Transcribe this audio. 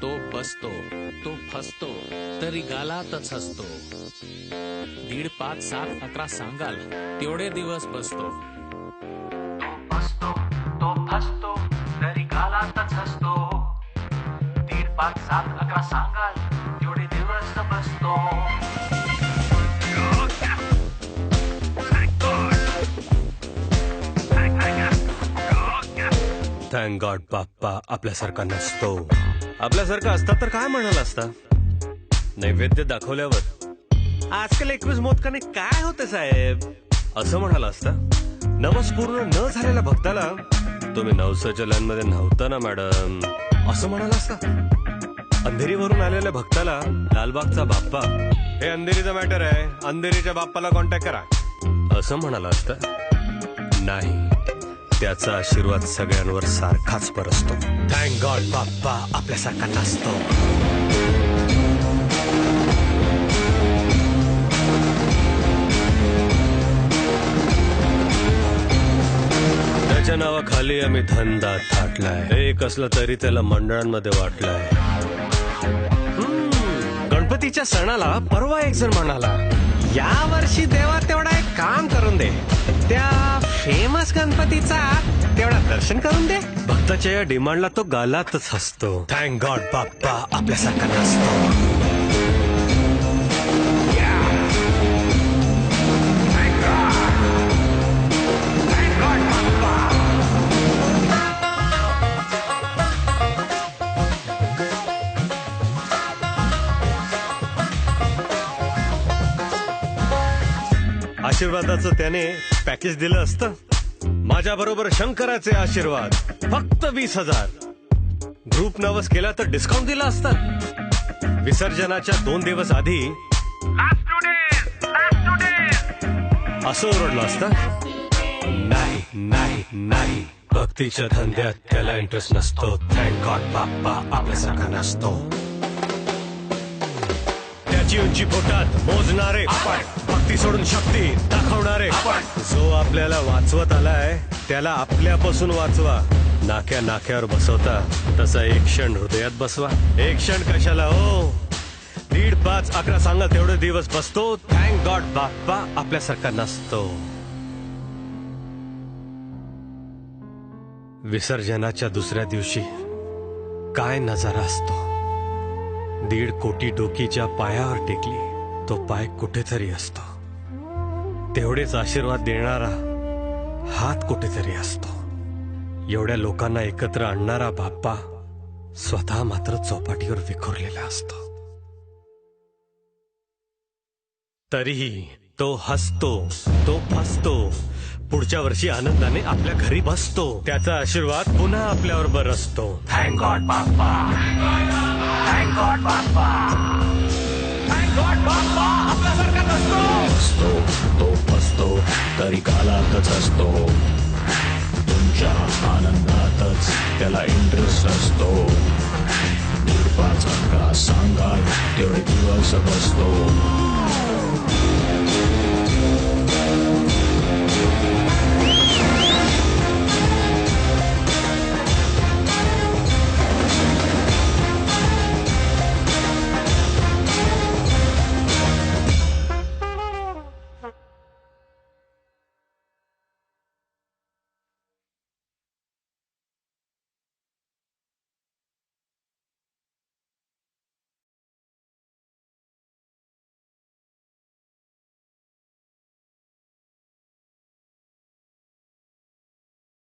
तो बसतो, तो फसतो, तरी गालातच हसतो. 1.5, 5, 7, 11 सांगाल तेवढे दिवस बसतो. तो बसतो, तो फसतो, तरी गालातच हसतो. 1.5, 5, 7, 11 सांगाल तेवढे दिवस बसतो. थँक गॉड बाप्पा आपल्यासारखा नसतो. आपल्यासारखा असता तर काय म्हणाला असता. नैवेद्य दाखवल्यावर आजकाल 21 मोदकाने काय होते साहेब असं म्हणाला असता. नवस पूर्ण न झालेल्या भक्ताला तुम्ही नवसाच्या लाईन मध्ये नव्हता ना मॅडम असं म्हणाला असता. अंधेरीवरून आलेल्या भक्ताला लालबागचा बाप्पा हे अंधेरीचा मॅटर आहे, अंधेरीच्या बाप्पाला कॉन्टॅक्ट करा असं म्हणाला असता. नाही, त्याचा आशीर्वाद सगळ्यांवर सारखाच बरसतो. थँक गॉड बाप्पा आपल्यासारखा नसतो. त्याच्या नावाखाली आम्ही धंदा थाटलाय. एक असलं तरी त्याला मंडळांमध्ये वाटलाय. गणपतीच्या सणाला परवा एक जण म्हणाला, या वर्षी देवा तेवढा एक काम करून दे, त्या फेमस गणपतीचा तेवढा दर्शन करून दे. भक्ताच्या या डिमांडला तो गालातच हसतो. थँक गॉड बाप्पा आपल्यासारखा नसतो. आशीर्वादाचं त्याने पॅकेज दिलं असतं. माझ्या बरोबर शंकराचे आशीर्वाद फक्त 20,000. ग्रुप नवस केला तर डिस्काउंट दिला असता. विसर्जनाच्या 2 दिवस आधी असं ओरडलं असतं. नाही नाही नाही, भक्तीच्या धंद्यात त्याला इंटरेस्ट नसतो. थँक गॉड बाप्पा आपल्यासारखा नसतो. त्याची उंची पोटात मोजणारे आपण, भक्ती सोडून शक्ती दाखवणारे आपण. जो आपल्याला वाचवत आलाय त्याला आपल्यापासून वाचवा. नाक्या नाक्यावर बसवता तसा एक क्षण हृदयात बसवा. एक क्षण कशाला हो, 1.5, 5, 11 सांगा तेवढे दिवस बसतो. थँक गॉड बाप्पा आपल्यासारखा नसतो. विसर्जनाच्या दुसऱ्या दिवशी काय नजारा असतो. 1.5 कोटी डोकीच्या पायावर टेकली तो पाय कुठेतरी असतो. तेवढेच आशीर्वाद देणारा हात कुठेतरी असतो. एवढ्या लोकांना एकत्र आणणारा बाप्पा स्वतः मात्र चौपाटीवर विखुरलेला असतो. तरीही तो हसतो, तो फसतो. पुढच्या वर्षी आनंदाने आपल्या घरी बसतो. त्याचा आशीर्वाद पुन्हा आपल्यावर बरसतो. थँक गॉड बाप्पा, थँक गॉड बाप्पा, थँक गॉड बाप्पा आपल्यासारखा नसतो. तो फसतो तरी कालातच असतो. तुमच्या आनंदातच त्याला इंटरेस्ट असतो. 1.5, 5, 11 सांगाल तेवढे दिवस बसतो.